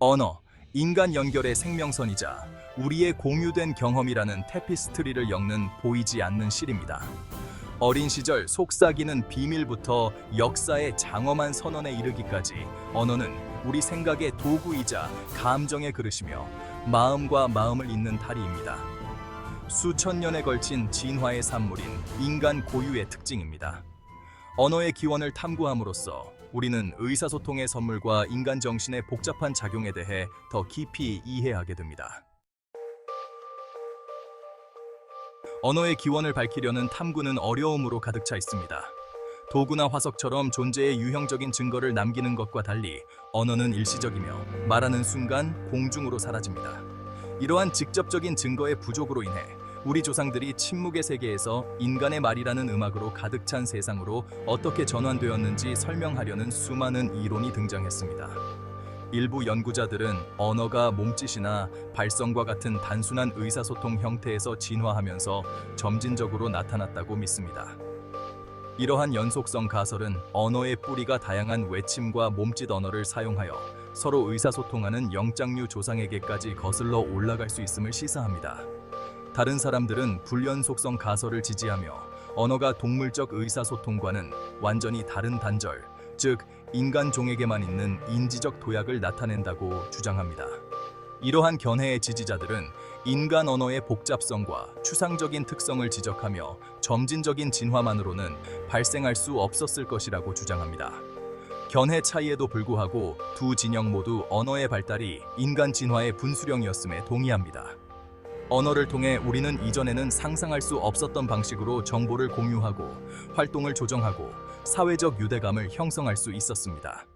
언어, 인간 연결의 생명선이자 우리의 공유된 경험이라는 테피스트리를 엮는 보이지 않는 실입니다. 어린 시절 속삭이는 비밀부터 역사의 장엄한 선언에 이르기까지 언어는 우리 생각의 도구이자 감정의 그릇이며 마음과 마음을 잇는 다리입니다. 수천 년에 걸친 진화의 산물인 인간 고유의 특징입니다. 언어의 기원을 탐구함으로써 우리는 의사소통의 선물과 인간 정신의 복잡한 작용에 대해 더 깊이 이해하게 됩니다. 언어의 기원을 밝히려는 탐구는 어려움으로 가득 차 있습니다. 도구나 화석처럼 존재의 유형적인 증거를 남기는 것과 달리 언어는 일시적이며 말하는 순간 공중으로 사라집니다. 이러한 직접적인 증거의 부족으로 인해 우리 조상들이 침묵의 세계에서 인간의 말이라는 음악으로 가득 찬 세상으로 어떻게 전환되었는지 설명하려는 수많은 이론이 등장했습니다. 일부 연구자들은 언어가 몸짓이나 발성과 같은 단순한 의사소통 형태에서 진화하면서 점진적으로 나타났다고 믿습니다. 이러한 연속성 가설은 언어의 뿌리가 다양한 외침과 몸짓 언어를 사용하여 서로 의사소통하는 영장류 조상에게까지 거슬러 올라갈 수 있음을 시사합니다. 다른 사람들은 불연속성 가설을 지지하며 언어가 동물적 의사소통과는 완전히 다른 단절, 즉 인간 종에게만 있는 인지적 도약을 나타낸다고 주장합니다. 이러한 견해의 지지자들은 인간 언어의 복잡성과 추상적인 특성을 지적하며 점진적인 진화만으로는 발생할 수 없었을 것이라고 주장합니다. 견해 차이에도 불구하고 두 진영 모두 언어의 발달이 인간 진화의 분수령이었음에 동의합니다. 언어를 통해 우리는 이전에는 상상할 수 없었던 방식으로 정보를 공유하고 활동을 조정하고 사회적 유대감을 형성할 수 있었습니다.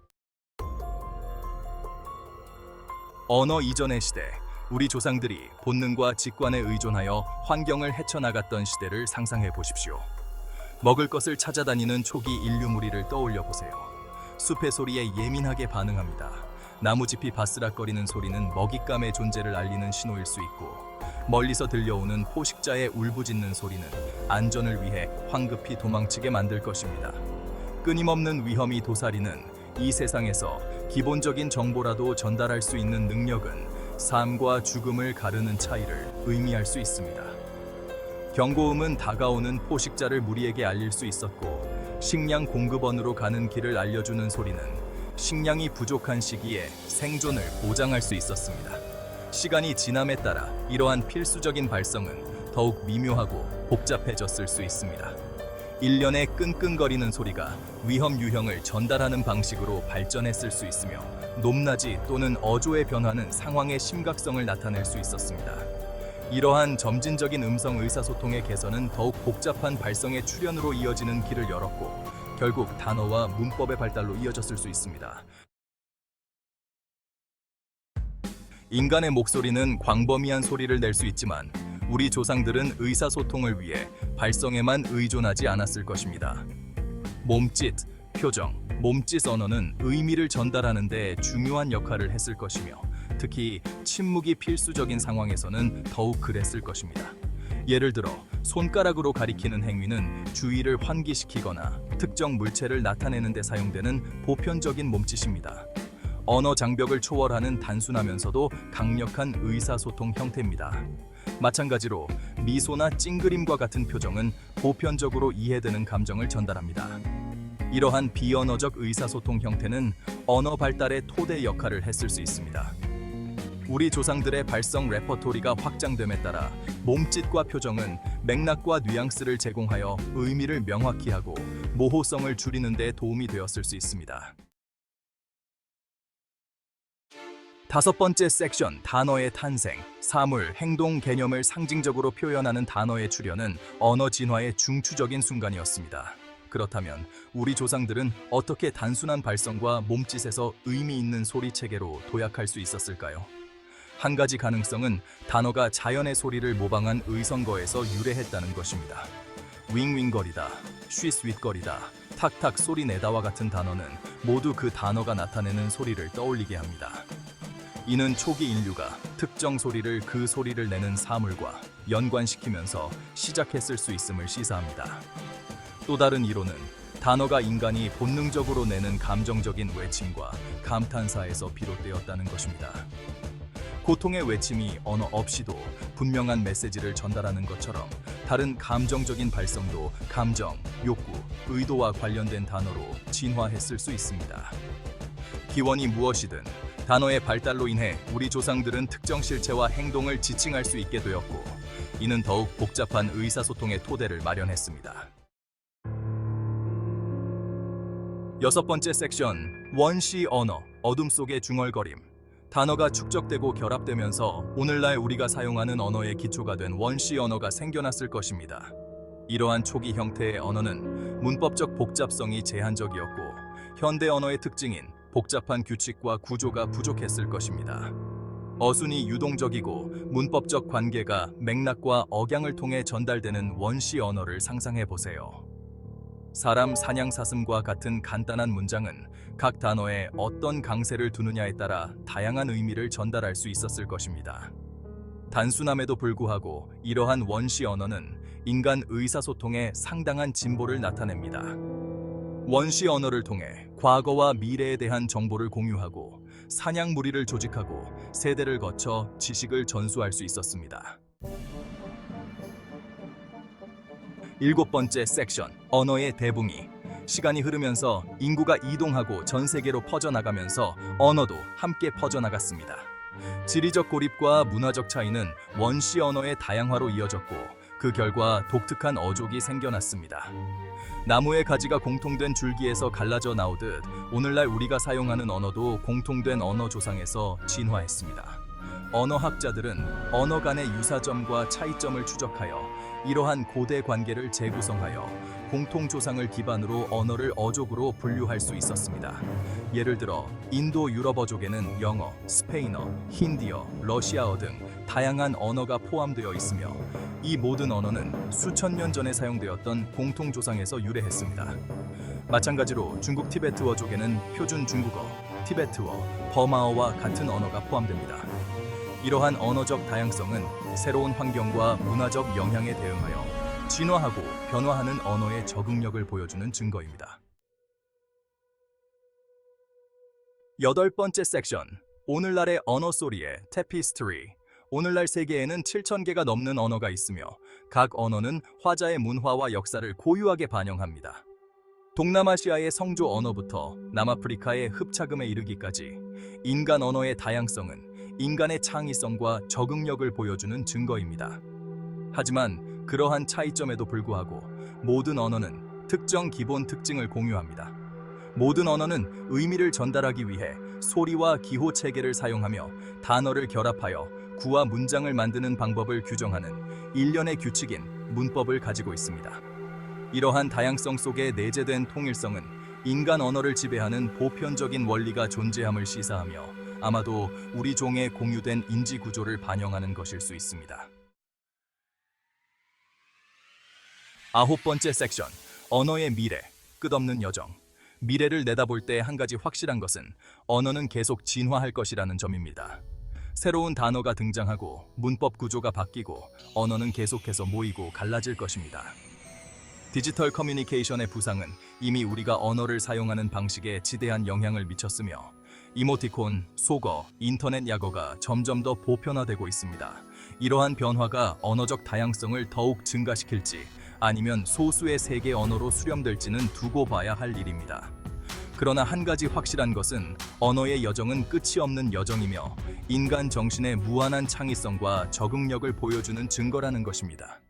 언어 이전의 시대, 우리 조상들이 본능과 직관에 의존하여 환경을 헤쳐나갔던 시대를 상상해 보십시오. 먹을 것을 찾아다니는 초기 인류 무리를 떠올려 보세요. 숲의 소리에 예민하게 반응합니다. 나무짚이 바스락거리는 소리는 먹잇감의 존재를 알리는 신호일 수 있고, 멀리서 들려오는 포식자의 울부짖는 소리는 안전을 위해 황급히 도망치게 만들 것입니다. 끊임없는 위험이 도사리는 이 세상에서 기본적인 정보라도 전달할 수 있는 능력은 삶과 죽음을 가르는 차이를 의미할 수 있습니다. 경고음은 다가오는 포식자를 무리에게 알릴 수 있었고, 식량 공급원으로 가는 길을 알려주는 소리는 식량이 부족한 시기에 생존을 보장할 수 있었습니다. 시간이 지남에 따라 이러한 필수적인 발성은 더욱 미묘하고 복잡해졌을 수 있습니다. 일련의 끙끙거리는 소리가 위험 유형을 전달하는 방식으로 발전했을 수 있으며, 높낮이 또는 어조의 변화는 상황의 심각성을 나타낼 수 있었습니다. 이러한 점진적인 음성 의사소통의 개선은 더욱 복잡한 발성의 출현으로 이어지는 길을 열었고, 결국 단어와 문법의 발달로 이어졌을 수 있습니다. 인간의 목소리는 광범위한 소리를 낼 수 있지만 우리 조상들은 의사소통을 위해 발성에만 의존하지 않았을 것입니다. 몸짓, 표정, 몸짓 언어는 의미를 전달하는 데 중요한 역할을 했을 것이며, 특히 침묵이 필수적인 상황에서는 더욱 그랬을 것입니다. 예를 들어 손가락으로 가리키는 행위는 주의를 환기시키거나 특정 물체를 나타내는 데 사용되는 보편적인 몸짓입니다. 언어 장벽을 초월하는 단순하면서도 강력한 의사소통 형태입니다. 마찬가지로 미소나 찡그림과 같은 표정은 보편적으로 이해되는 감정을 전달합니다. 이러한 비언어적 의사소통 형태는 언어 발달의 토대 역할을 했을 수 있습니다. 우리 조상들의 발성 레퍼토리가 확장됨에 따라 몸짓과 표정은 맥락과 뉘앙스를 제공하여 의미를 명확히 하고 모호성을 줄이는 데 도움이 되었을 수 있습니다. 다섯 번째 섹션, 단어의 탄생, 사물, 행동 개념을 상징적으로 표현하는 단어의 출현은 언어 진화의 중추적인 순간이었습니다. 그렇다면 우리 조상들은 어떻게 단순한 발성과 몸짓에서 의미 있는 소리 체계로 도약할 수 있었을까요? 한 가지 가능성은 단어가 자연의 소리를 모방한 의성거에서 유래했다는 것입니다. 윙윙거리다, 쉬스윗거리다, 탁탁 소리 내다와 같은 단어는 모두 그 단어가 나타내는 소리를 떠올리게 합니다. 이는 초기 인류가 특정 소리를 그 소리를 내는 사물과 연관시키면서 시작했을 수 있음을 시사합니다. 또 다른 이론은 단어가 인간이 본능적으로 내는 감정적인 외침과 감탄사에서 비롯되었다는 것입니다. 고통의 외침이 언어 없이도 분명한 메시지를 전달하는 것처럼 다른 감정적인 발성도 감정, 욕구, 의도와 관련된 단어로 진화했을 수 있습니다. 기원이 무엇이든 단어의 발달로 인해 우리 조상들은 특정 실체와 행동을 지칭할 수 있게 되었고, 이는 더욱 복잡한 의사소통의 토대를 마련했습니다. 6번째 섹션, 원시 언어, 어둠 속의 중얼거림. 단어가 축적되고 결합되면서 오늘날 우리가 사용하는 언어의 기초가 된 원시 언어가 생겨났을 것입니다. 이러한 초기 형태의 언어는 문법적 복잡성이 제한적이었고, 현대 언어의 특징인 복잡한 규칙과 구조가 부족했을 것입니다. 어순이 유동적이고 문법적 관계가 맥락과 억양을 통해 전달되는 원시 언어를 상상해 보세요. 사람 사냥 사슴과 같은 간단한 문장은 각 단어에 어떤 강세를 두느냐에 따라 다양한 의미를 전달할 수 있었을 것입니다. 단순함에도 불구하고 이러한 원시 언어는 인간 의사소통에 상당한 진보를 나타냅니다. 원시 언어를 통해 과거와 미래에 대한 정보를 공유하고 사냥 무리를 조직하고 세대를 거쳐 지식을 전수할 수 있었습니다. 7번째 섹션, 언어의 대붕이. 시간이 흐르면서 인구가 이동하고 전 세계로 퍼져나가면서 언어도 함께 퍼져나갔습니다. 지리적 고립과 문화적 차이는 원시 언어의 다양화로 이어졌고, 그 결과 독특한 어족이 생겨났습니다. 나무의 가지가 공통된 줄기에서 갈라져 나오듯 오늘날 우리가 사용하는 언어도 공통된 언어 조상에서 진화했습니다. 언어학자들은 언어 간의 유사점과 차이점을 추적하여 이러한 고대 관계를 재구성하여 공통조상을 기반으로 언어를 어족으로 분류할 수 있었습니다. 예를 들어 인도 유럽 어족에는 영어, 스페인어, 힌디어, 러시아어 등 다양한 언어가 포함되어 있으며, 이 모든 언어는 수천 년 전에 사용되었던 공통조상에서 유래했습니다. 마찬가지로 중국 티베트어족에는 표준 중국어, 티베트어, 버마어와 같은 언어가 포함됩니다. 이러한 언어적 다양성은 새로운 환경과 문화적 영향에 대응하여 진화하고 변화하는 언어의 적응력을 보여주는 증거입니다. 8번째 섹션, 오늘날의 언어 소리의 테피스트리. 오늘날 세계에는 7,000개가 넘는 언어가 있으며 각 언어는 화자의 문화와 역사를 고유하게 반영합니다. 동남아시아의 성조 언어부터 남아프리카의 흡차금에 이르기까지 인간 언어의 다양성은 인간의 창의성과 적응력을 보여주는 증거입니다. 하지만 그러한 차이점에도 불구하고 모든 언어는 특정 기본 특징을 공유합니다. 모든 언어는 의미를 전달하기 위해 소리와 기호 체계를 사용하며 단어를 결합하여 구와 문장을 만드는 방법을 규정하는 일련의 규칙인 문법을 가지고 있습니다. 이러한 다양성 속에 내재된 통일성은 인간 언어를 지배하는 보편적인 원리가 존재함을 시사하며 아마도 우리 종의 공유된 인지 구조를 반영하는 것일 수 있습니다. 9번째 섹션, 언어의 미래, 끝없는 여정. 미래를 내다볼 때 한 가지 확실한 것은 언어는 계속 진화할 것이라는 점입니다. 새로운 단어가 등장하고 문법 구조가 바뀌고 언어는 계속해서 모이고 갈라질 것입니다. 디지털 커뮤니케이션의 부상은 이미 우리가 언어를 사용하는 방식에 지대한 영향을 미쳤으며, 이모티콘, 속어, 인터넷 약어가 점점 더 보편화되고 있습니다. 이러한 변화가 언어적 다양성을 더욱 증가시킬지 아니면 소수의 세계 언어로 수렴될지는 두고 봐야 할 일입니다. 그러나 한 가지 확실한 것은 언어의 여정은 끝이 없는 여정이며 인간 정신의 무한한 창의성과 적응력을 보여주는 증거라는 것입니다.